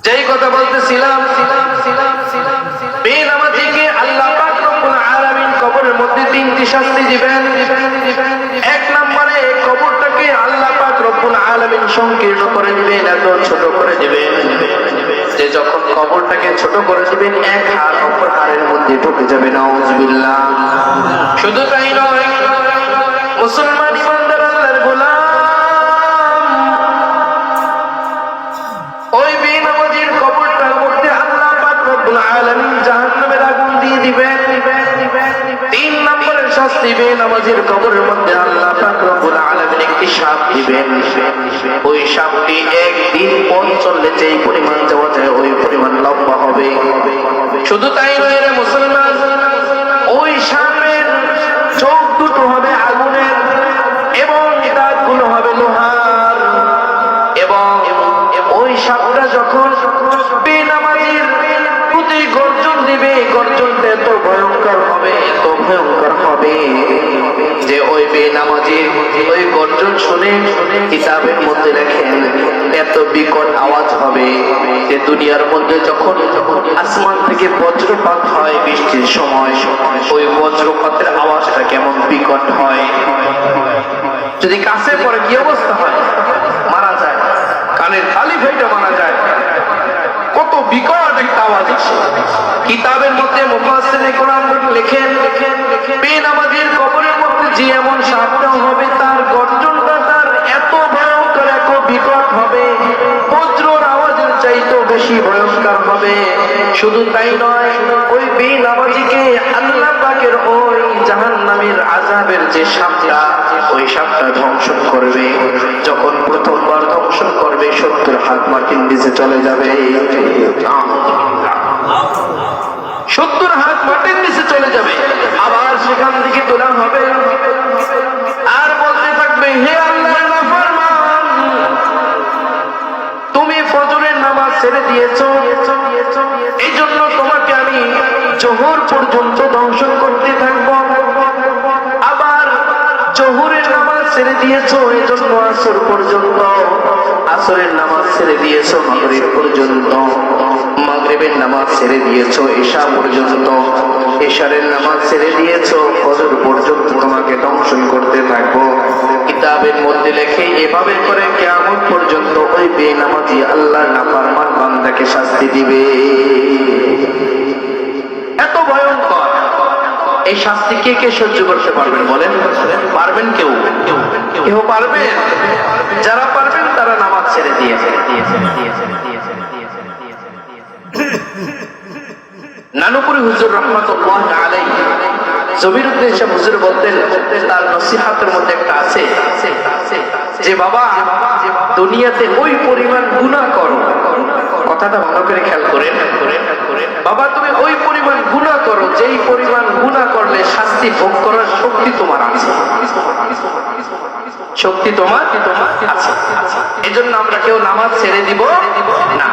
যেই কথা বলতেছিলাম, বেনামাজিকে আল্লাহ পাক রব্বুল আলামিন কবরের মধ্যে তিনটি শাস্তি দিবেন। এক নম্বরে কবরটাকে আল্লাহ পাক রব্বুল আলামিন সংকীর্ণ করে দিবেন, এত ছোট করে দিবেন যে যখন কবরটাকে ছোট করে দিবেন এক হাড় অপর হাড়ের মধ্যে ঢুকে যাবে। নাউযুবিল্লাহ। শুধু তাই নয়, মুসলমান ইমানদার আল্লাহর গোলাম ওই বেনামাজির কবরটার মধ্যে আল্লাহ পাক রব্বুল আলামিন জাহান্নামের আগুন দিয়ে দিবেন। তিন নম্বরের শাস্তি, বেনামাজির কবরের মধ্যে আল্লাহ পাক রব্বুল আলামিন একটি সাপ দিবেন। ওই সাপটি একদিন পথ চললে যেই পরিমাণ যাওয়া যায় ওই পরিমাণ লম্বা হবে। শুধু তাই নয় রে মুসলমান, ওই সাপের চোখ দুটো হবে আগুনের এবং দাঁতগুলো হবে লোহার। এবং ওই সাপটা যখন বেনামাজির প্রতি গর্জন দিবে, গর্জনটা এত ভয়ঙ্কর হবে, এত ভয়ঙ্কর হবে যে ওই বেনামাজির ওই গর্জন শুনে কিতাবের মধ্যে লেখেন এত বিকট আওয়াজ হবে যে দুনিয়ার মধ্যে যখন আসমান থেকে বজ্রপাত হয় বৃষ্টির সময়, ওই বজ্রপাতের আওয়াজটা কেমন বিকট হয়। যদি কাছে পড়ে কি অবস্থা হয়, মারা যায়, কানের তালি ফেটে মারা যায়। কত বিকট একটা আওয়াজ। কিতাবের মধ্যে মুফাসসিরে কোরআন লেখেন বেনামাজির কবরের মধ্যে যে এমন সাপটা হবে তার গর্জনটা তার এত ভয়ঙ্কর, এত বিকট হবে, বজ্রর আওয়াজের চাইতেও বেশি ভয়ঙ্কর হবে। শুধু তাই নয়, ওই বেনামাজিকে আল্লাহ পাকের ওই জাহান্নামের আযাবের যে সাপটা, ওই সাপটা ধ্বংসন করবে। যখন প্রথমবার ধ্বংসন করবে 70 হাত মাটির নিচে চলে যাবে। 70 হাত মাটির নিচে চলে যাবে। আবার সেখান থেকে তোলা হবে আর বলতে থাকবে, হে আল্লাহর নাফরমান, তুমি ফজরের নামাজ ছেড়ে দিয়েছো, এই জন্য তোমাকে আমি জোহর পর্যন্ত দংশন করতে থাকবো। আবার জোহরের নামাজ ছেড়ে দিয়েছো, এই জন্য আসর পর্যন্ত, আসরের নামাজ ছেড়ে দিয়েছো মাগরিব পর্যন্ত, মাগরিবের নামাজ ছেড়ে দিয়েছো ইশা পর্যন্ত, ইশারের নামাজ ছেড়ে দিয়েছো ফজর পর্যন্ত, তোমাকে দংশন করতে থাকবো। কিতাবের মধ্যে লেখে এভাবে করে কিয়ামত পর্যন্ত ওই বেনামাজি আল্লাহর নাফরমান বান্দাকে শাস্তি দিবে। এত ভয়ঙ্কর এই শাস্তি কে কে সহ্য করতে পারবেন বলেন? পারবেন কেউ? কেউ পারবেন? যারা পারবেন তারা নামাজ ছেড়ে দিয়েছে। নানুপুরি হুজুর রহমাতুল্লাহ আলাইহি জমিরুদ্দিন সাহেব হুজুর বলতেন, তার নসিহতের মধ্যে একটা আছে যে বাবা দুনিয়াতে ওই পরিমাণ গুনাহ করো, কথাটা ভালো করে খেয়াল করেন, বাবা তুমি ওই পরিমাণ গুনাহ করো যেই পরিমাণ গুনাহ করলে শাস্তি ভোগ করার শক্তি তোমার আছে। শক্তি তোমার আছে। এজন্য আমরা কেউ নামাজ ছেড়ে দিব না।